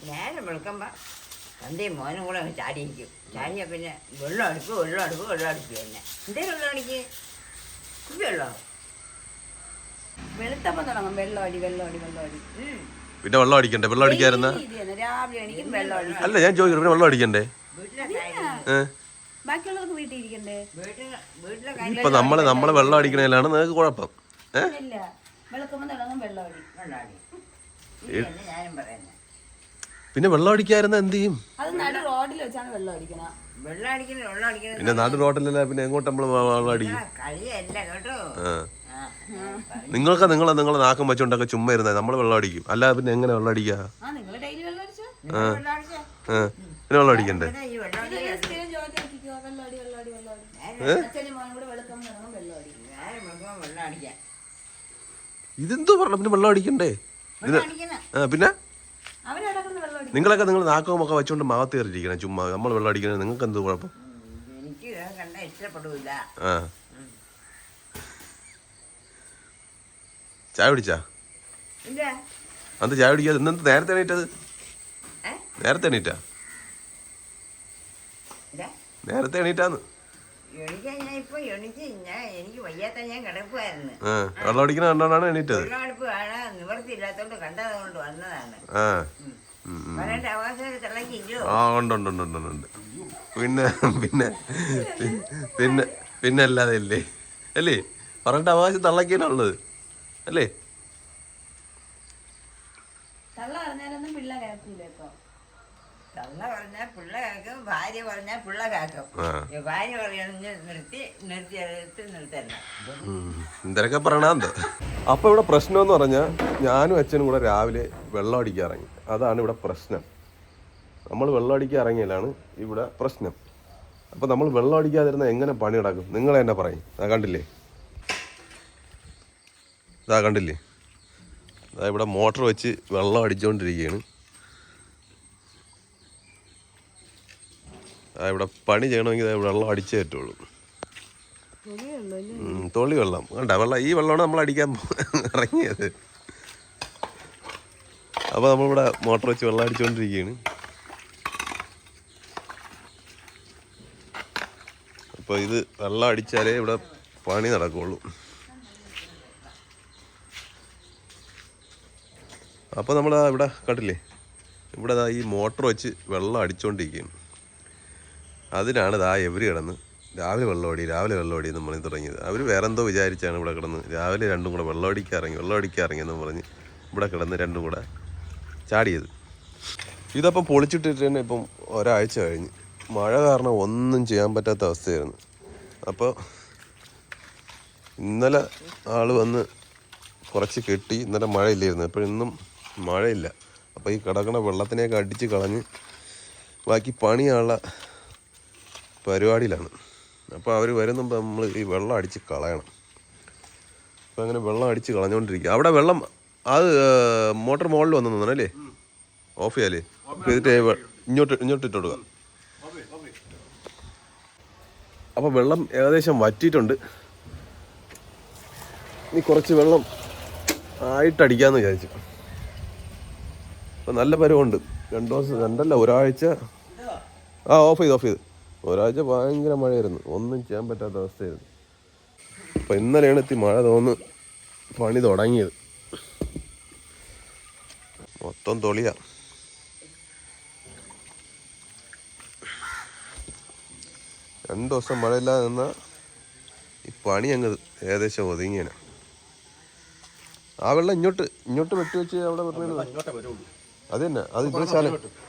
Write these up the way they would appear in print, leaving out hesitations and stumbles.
നേരം വെളുക്കുമ്പോൾ തന്തയും മോനും കൂടെ ചാടിയിരിക്കും. ചാടിയാൽ പിന്നെ വെള്ളം അടുപ്പ് തന്നെ. എന്തേ വെള്ളം അടിക്ക് വെള്ളം വെളുത്തപ്പം തുടങ്ങും. വെള്ളമടി. പിന്നെ വെള്ളം അടിക്കണ്ടേ? വെള്ളം അടിക്കാറുന്ന രാവിലെ എണിക്കും വെള്ളം അടിക്കും. അല്ല, ഞാൻ ചോദിക്കും, പിന്നെ വെള്ളം അടിക്കണ്ടേ? ബാക്കിയുള്ളവർക്ക് വീട്ടിൽ ഇരിക്കണ്ടേ? ഇപ്പൊ നമ്മളെ വെള്ളം അടിക്കണേലാണ് നിങ്ങൾക്ക് കുഴപ്പം. വെളുക്കുമ്പോൾ തുടങ്ങും വെള്ളമടി. ഞാനും പറയുന്നത്. പിന്നെ വെള്ളം അടിക്കാറുന്ന എന്ത് ചെയ്യും? അത് നടു റോഡിൽ വെച്ചാണ് വെള്ളം അടിക്കണം. പിന്നെ നാട് റോഡിലല്ല, പിന്നെ എങ്ങോട്ട് നമ്മള് വെള്ളം അടിക്കും? കളിയല്ല കേട്ടോ. നിങ്ങളെ നാക്കം വെച്ചോണ്ടൊക്കെ ചുമ്മാ ഇരുന്നേ നമ്മള് വെള്ളം അടിക്കും. അല്ല പിന്നെ എങ്ങനെ വെള്ളം അടിക്കാ? പിന്നെ വെള്ളം അടിക്കണ്ടേ? ഇതെന്തോ പറഞ്ഞ പിന്നെ വെള്ളം അടിക്കണ്ടേ? പിന്നെ നിങ്ങളൊക്കെ നിങ്ങൾ നാക്കമൊക്കെ വെച്ചോണ്ട് മാകത്ത് കയറിയിരിക്കണം ചുമ്മാ. നമ്മൾ വെള്ളം അടിക്കണേ നിങ്ങൾക്ക് എന്തോ കുഴപ്പം? ചായ പിടിച്ചാ? അത് ചായ പിടിക്കാതെ ഇന്നെന്ത് നേരത്തെ എണീറ്റത്? നേരത്തെ എണീറ്റാ? നേരത്തെ എണീറ്റാന്ന്? വെള്ളം അടിക്കണ കണ്ടോണ്ടാണ് എണീറ്റത്? നിവർത്തിയില്ലാത്തോണ്ട് കണ്ടതുകൊണ്ട് വന്നതാണ്. ഉണ്ട്. പിന്നെ പിന്നെ പിന്നെ പിന്നെ അല്ലാതെ അല്ലേ പറഞ്ഞിട്ട് അവകാശം തള്ളക്കാനുള്ളത് അല്ലേ? തള്ള പറഞ്ഞാൽ പിള്ള കേൾക്കും, ഭാര്യ പറഞ്ഞാൽ പിള്ള കേൾക്കും. ഭാര്യ പറയണെങ്കിൽ നിർത്തല്ല. എന്തൊക്കെ പറയണത്. അപ്പൊ ഇവിടെ പ്രശ്നം എന്ന് പറഞ്ഞാൽ ഞാനും അച്ഛനും കൂടെ രാവിലെ വെള്ളം അടിക്കാൻ ഇറങ്ങി. അതാണ് ഇവിടെ പ്രശ്നം. നമ്മൾ വെള്ളം അടിക്കാൻ ഇറങ്ങിയാലാണ് ഇവിടെ പ്രശ്നം. അപ്പൊ നമ്മൾ വെള്ളം അടിക്കാതിരുന്ന എങ്ങനെ പണി നടക്കും? നിങ്ങൾ തന്നെ പറയും. കണ്ടില്ലേ? കണ്ടില്ലേ? ഇവിടെ മോട്ടർ വെച്ച് വെള്ളം അടിച്ചുകൊണ്ടിരിക്കുകയാണ്. ഇവിടെ പണി ചെയ്യണമെങ്കിൽ വെള്ളം അടിച്ചേ പറ്റുള്ളൂ. തൊള്ളി വെള്ളം കണ്ട ഈ വെള്ളമാണ് നമ്മൾ അടിക്കാൻ ഇറങ്ങിയത്. അപ്പോൾ നമ്മളിവിടെ മോട്ടർ വെച്ച് വെള്ളം അടിച്ചുകൊണ്ടിരിക്കുകയാണ്. അപ്പോൾ ഇത് വെള്ളം അടിച്ചാലേ ഇവിടെ പണി നടക്കുള്ളൂ. അപ്പോൾ നമ്മൾ ഇവിടെ കണ്ടില്ലേ, ഇവിടെ ഈ മോട്ടർ വെച്ച് വെള്ളം അടിച്ചുകൊണ്ടിരിക്കുകയാണ്. അതിനാണ് എവര് കിടന്ന് രാവിലെ വെള്ളമടി എന്ന് പറഞ്ഞ് തുടങ്ങിയത്. അവർ വേറെ എന്തോ വിചാരിച്ചാണ് ഇവിടെ കിടന്ന് രാവിലെ രണ്ടും കൂടെ വെള്ളം അടിക്കാൻ എന്ന് പറഞ്ഞ് ഇവിടെ കിടന്ന് രണ്ടും കൂടെ ചാടിയത്. ഇതപ്പം പൊളിച്ചിട്ടിട്ട് തന്നെ ഇപ്പം ഒരാഴ്ച കഴിഞ്ഞ്. മഴ കാരണം ഒന്നും ചെയ്യാൻ പറ്റാത്ത അവസ്ഥയായിരുന്നു. അപ്പോൾ ഇന്നലെ ആൾ വന്ന് കുറച്ച് കെട്ടി. ഇന്നലെ മഴയില്ലായിരുന്നു. അപ്പോൾ ഇന്നും മഴയില്ല. അപ്പോൾ ഈ കിടക്കണ വെള്ളത്തിനെയൊക്കെ അടിച്ച് കളഞ്ഞ് ബാക്കി പണിയുള്ള പരിപാടിയിലാണ്. അപ്പോൾ അവർ വരുന്നുമ്പോൾ നമ്മൾ ഈ വെള്ളം അടിച്ച് കളയണം. അപ്പോൾ അങ്ങനെ വെള്ളം അടിച്ച് കളഞ്ഞുകൊണ്ടിരിക്കുക. അവിടെ വെള്ളം അത് മോട്ടർ മുകളിൽ വന്നു തോന്നണല്ലേ? ഓഫ് ചെയ്യാലേ? എന്നിട്ട് ഇങ്ങോട്ട് ഇട്ട് കൊടുക്കാം. അപ്പോൾ വെള്ളം ഏകദേശം വറ്റിയിട്ടുണ്ട്. ഇനി കുറച്ച് വെള്ളം ആയിട്ടടിക്കാമെന്ന് വിചാരിച്ചു. അപ്പോൾ നല്ല പരുവുണ്ട്. ഒരാഴ്ച ഓഫ് ചെയ്ത് ഒരാഴ്ച ഭയങ്കര മഴയായിരുന്നു. ഒന്നും ചെയ്യാൻ പറ്റാത്ത അവസ്ഥയായിരുന്നു. അപ്പം ഇന്നലെയാണ് മഴ തോന്നുന്നു പണി തുടങ്ങിയത്. മൊത്തം തൊളിയാ. രണ്ട് ദിവസം മഴയില്ലാതെ നിന്നാൽ ഈ പണി അങ്ങ് ഏകദേശം ഒതുങ്ങിയാണ്. ആ വെള്ളം ഇങ്ങോട്ട് വെട്ടി വെച്ച് അവിടെ അത് തന്നെ. അത്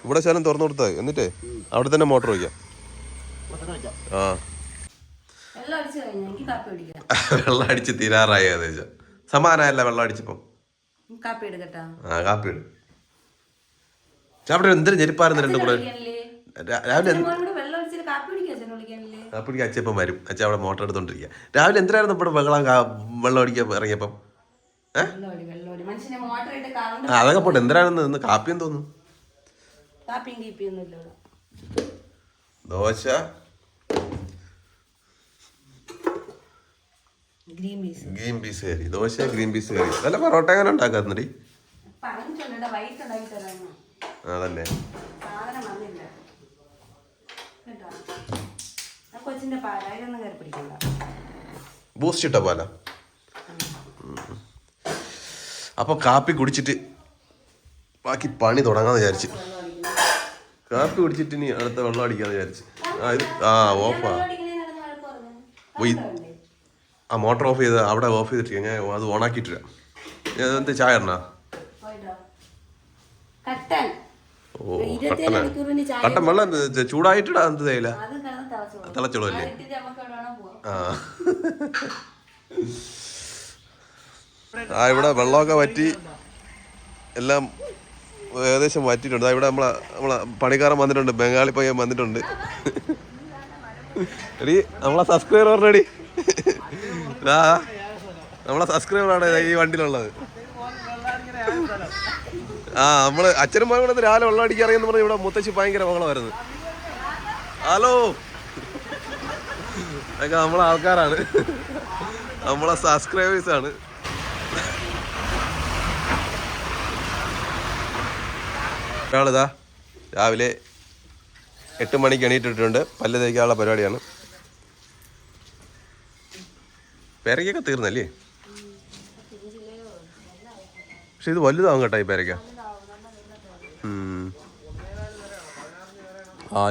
ഇവിടെ ശാലം തുറന്നു കൊടുത്താൽ എന്നിട്ടേ അവിടെ തന്നെ മോട്ടർ വയ്ക്കാം. വെള്ളം അടിച്ച് തീരാറായി ഏകദേശം. സമാനമല്ല വെള്ളം അടിച്ചപ്പം. കാപ്പി ഇട്. ചാപ്പിട്ട് എന്തൊരു ഞെരിപ്പായിരുന്നു രണ്ടും കൂടെ. രാവിലെ കാപ്പി പിടിക്കാൻ അച്ഛപ്പം വരും. അച്ഛൻ അവിടെ മോട്ടർ എടുത്തോണ്ടിരിക്കുക. രാവിലെ എന്തിനായിരുന്നു ഇവിടെ വെള്ളം അടിക്കാൻ ഇറങ്ങിയപ്പം? അതൊക്കെ പോട്ടെ. എന്തിനാണെന്ന് കാപ്പിയും തോന്നുന്നു. ദോശ, ഗ്രീൻ പീസ് കറി. ദോശ ഗ്രീൻ പീസ് കറി. നല്ല പൊറോട്ട എങ്ങനെ ഉണ്ടാക്കാറുണ്ടടി? പറഞ്ഞിട്ടുണ്ട് വൈകിട്ടുണ്ടാക്കി തരാമെന്ന്. അതന്നെ സാധനം വന്നില്ല കേട്ടോ. ആ കൊച്ചിന്റെ പാലായിരൊന്നും കയറി പിടിക്കണ്ട. ബൂസ്റ്റ് ഇട്ട പാല. അപ്പോൾ കാപ്പി കുടിച്ചിട്ട് ബാക്കി പണി തുടങ്ങാന്ന് വിചാരിച്ച്. കാപ്പി കുടിച്ചിട്ട് ഇനി അടുത്ത വെള്ളം അടിക്കാന്ന് വിചാരിച്ച്. ഓഫാ. ആ മോട്ടർ ഓഫ് ചെയ്ത് അവിടെ ഓഫ് ചെയ്തിട്ട് ഞാൻ അത് ഓണാക്കിയിട്ടില്ല. ഞാൻ എന്ത് ചായ ഇടണ? ഓ കട്ടന. കട്ടൻ വെള്ളം ചൂടായിട്ടിടാ. എന്ത് തേയില തിളച്ചോളൂ അല്ലേ? ഇവിടെ വെള്ളമൊക്കെ വറ്റി എല്ലാം ഏകദേശം വറ്റിയിട്ടുണ്ട്. ഇവിടെ നമ്മളെ പണിക്കാരൻ വന്നിട്ടുണ്ട്, ബംഗാളി പയ്യൻ വന്നിട്ടുണ്ട്. എടി നമ്മളെ സബ്സ്ക്രൈബർ റെഡി. നമ്മളെ സബ്സ്ക്രൈബറാണ് ഈ വണ്ടിയിലുള്ളത്. നമ്മള് അച്ഛനും മകനും കൂടെ രാവിലെ വെള്ളം അടിക്കാൻ അറിയാന്ന് പറഞ്ഞ് ഇവിടെ മുത്തശ്ശി ഭയങ്കര മകളായിരുന്നു. ഹലോ, അതൊക്കെ നമ്മളെ ആൾക്കാരാണ്, നമ്മളെ സബ്സ്ക്രൈബേഴ്സാണ്. ഒരാളിതാ രാവിലെ 8 മണിക്ക് എണീറ്റിട്ടുണ്ട്. പല്ല് തേക്കാനുള്ള പരിപാടിയാണ്. പേരയ്ക്കൊക്കെ തീർന്നല്ലേ? പക്ഷെ ഇത് വലുതാവും കേട്ടോ ഈ പേരയ്ക്ക.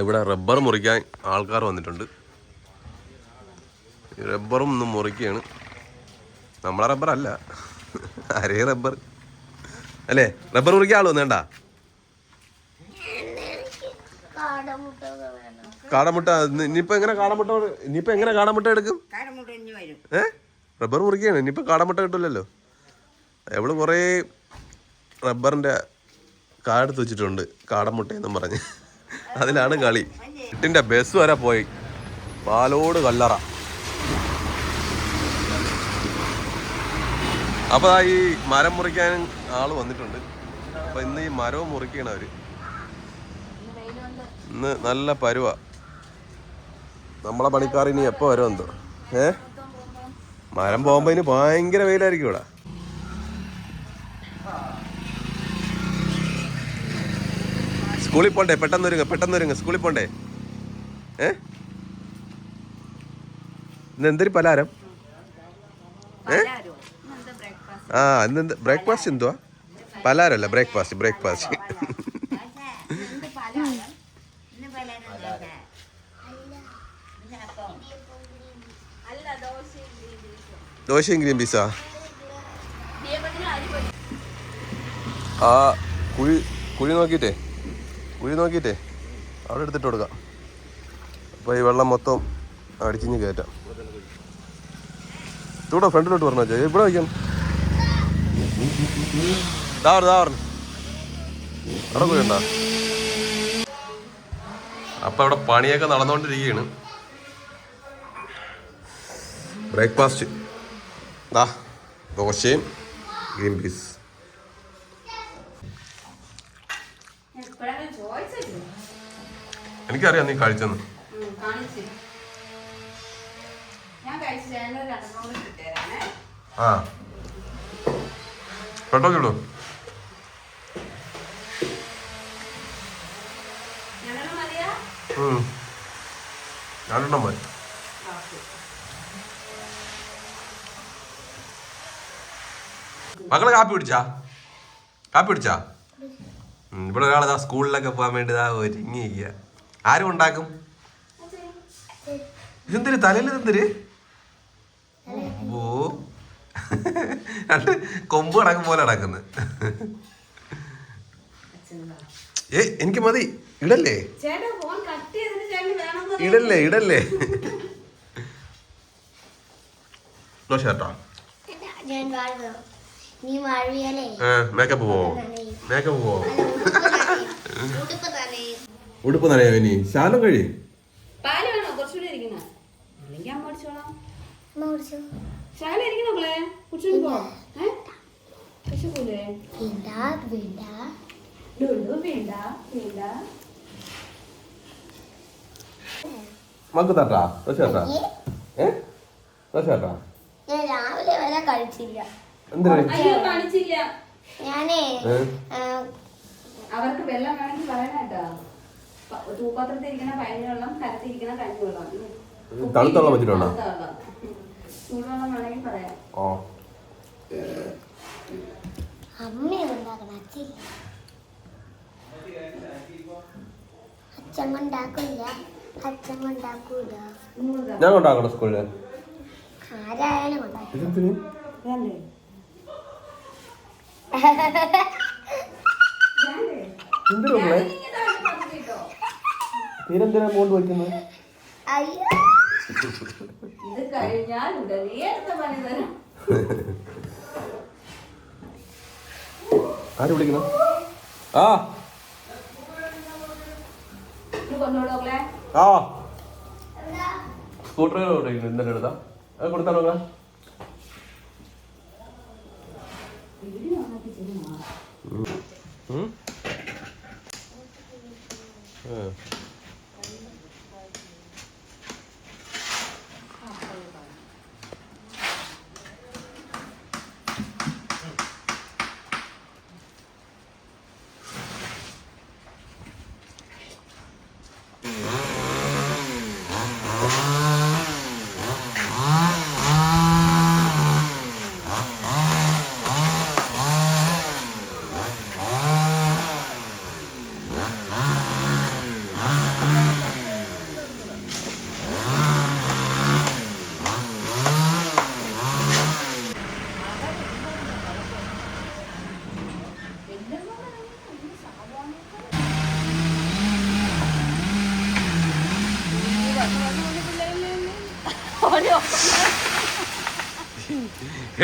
ഇവിടെ റബ്ബർ മുറിക്കാൻ ആൾക്കാർ വന്നിട്ടുണ്ട്. റബ്ബറും ഒന്നും മുറിക്കുകയാണ്. നമ്മളെ റബ്ബർ അല്ല, അരേ റബ്ബർ അല്ലേ? റബ്ബർ മുറിക്കാൻ ആൾ വന്നേണ്ട. കാടമുട്ട ഇനിയിപ്പോ എങ്ങനെ കാടമുട്ട എടുക്കും? റബ്ബർ മുറിക്കുകയാണ്. ഇനിയിപ്പോ കാടമുട്ട കിട്ടില്ലല്ലോ. എവള് കുറേ റബ്ബറിന്റെ കാടെടുത്ത് വെച്ചിട്ടുണ്ട്, കാടമുട്ടയെന്നും പറഞ്ഞ്. അതിലാണ് കളി. വീട്ടിന്റെ ബസ് വരെ പോയി. പാലോട് കല്ലറ. അപ്പൊ ഈ മരം മുറിക്കാൻ ആള് വന്നിട്ടുണ്ട്. അപ്പൊ ഇന്ന് ഈ മരവും മുറിക്കണം അവര്. ഇന്ന് നല്ല പരുവ. നമ്മളെ പണിക്കാർ ഇനി എപ്പോ വരും എന്തോ. മരം പോകുമ്പോ ഇനി ഭയങ്കര വെയിലായിരിക്കും ഇവിടെ. സ്കൂളിൽ പോണ്ടേ? പെട്ടെന്ന് സ്കൂളിൽ പോണ്ടേ? ഇന്ന് എന്തൊരു പലഹാരം? ഇന്ന് ബ്രേക്ക്ഫാസ്റ്റ് എന്തുവാ? പലഹാരമല്ല, ബ്രേക്ക്ഫാസ്റ്റ്. ദോശയും ഗ്രീൻ പീസാ. കുഴി നോക്കിയിട്ടേ അവിടെ എടുത്തിട്ട് കൊടുക്കാം. അപ്പോൾ ഈ വെള്ളം മൊത്തം അടിച്ചിഞ്ഞ് കയറ്റാം. ഇവിടെ ഫ്രണ്ടിലോട്ട് പറഞ്ഞാൽ ഇവിടെ വയ്ക്കാം. അവിടെ കുഴിയുണ്ടോ? അപ്പം ഇവിടെ പണിയൊക്കെ നടന്നുകൊണ്ടിരിക്കുകയാണ്. ബ്രേക്ക്ഫാസ്റ്റ് ദോശയും ഗ്രീൻ പീസ്. എനിക്കറിയാം നീ കഴിച്ചെന്ന്. പെട്ടെന്ന് ഇടൂ. ഞാനെണ്ണം മതി. മക്കളെ കാപ്പി പിടിച്ചാ? ഇവിടെ ഒരാളെതാ സ്കൂളിലൊക്കെ പോകാൻ വേണ്ടി ഒരുങ്ങിയിരിക്കുക. ആരും ഉണ്ടാക്കും? ഇതെന്തിരി തലയിൽ ഇതെന്തിരി? ഓ രണ്ട് കൊമ്പ് അടക്കും പോലെ അടക്കുന്നു. എനിക്ക് മതി. ഇടല്ലേ ഷർട്ടാ? മേക്കപ്പ് പോവോ? ഉടുപ്പ് നനയോ? ഇനി ശാലം കഴി. മക്ക് തട്ടാ? രാവിലെ വരെ കഴിച്ചില്ല. എന്തിനാ? അവർക്ക് വെള്ളം വേണമെങ്കിൽ പറയണേട്ടോ. തൂപ്പാത്രത്തിൽ ഇരിക്കണ പനിവെള്ളം, കരത്തിരിക്കണ കഞ്ഞിവെള്ളം, തണുത്തുള്ള വെച്ചിട്ടുണ്ടോ? ചൂടുവെള്ളം വേണമെങ്കിൽ പറയാം. ഞാൻ കൊണ്ടാക്കണോ സ്കൂളില്? തീരെന്തിനാ കൊണ്ട് വയ്ക്കുന്നത്? ഇത് കഴിഞ്ഞാൽ നേരത്തെ പണി തരാം. ആര് വിളിക്കുന്നു? കൊണ്ടുവിടോക്കളെ. സ്കൂട്ടർ ഇന്നലെ എടുത്താ അത് കൊടുത്താണോ?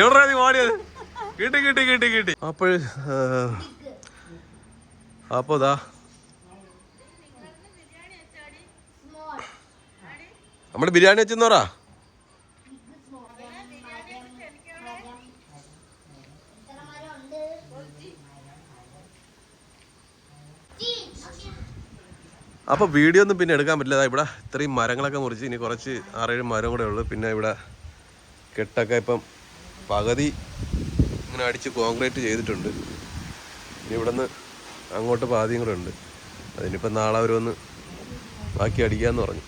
എവിടാ നീ ഓടിയത്? കിട്ടി. അപ്പോ ദാ നമ്മള് ബിരിയാണി വെച്ചെന്നോറാ. അപ്പോൾ വീഡിയോ ഒന്നും പിന്നെ എടുക്കാൻ പറ്റില്ല. ഇവിടെ ഇത്രയും മരങ്ങളൊക്കെ മുറിച്ച് ഇനി കുറച്ച് 6-7 മരം കൂടെ ഉള്ളു. പിന്നെ ഇവിടെ കെട്ടൊക്കെ ഇപ്പം പകുതി ഇങ്ങനെ അടിച്ച് കോൺക്രീറ്റ് ചെയ്തിട്ടുണ്ട്. ഇനി ഇവിടെ നിന്ന് അങ്ങോട്ട് പാതിയും കൂടെ ഉണ്ട്. അതിനിപ്പം നാളെ അവർ വന്ന് ബാക്കി അടിക്കാമെന്ന് പറഞ്ഞു.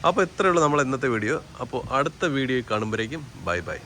അപ്പോൾ ഇത്രയേ ഉള്ളൂ നമ്മൾ ഇന്നത്തെ വീഡിയോ. അപ്പോൾ അടുത്ത വീഡിയോ കാണുമ്പോഴേക്കും ബൈ.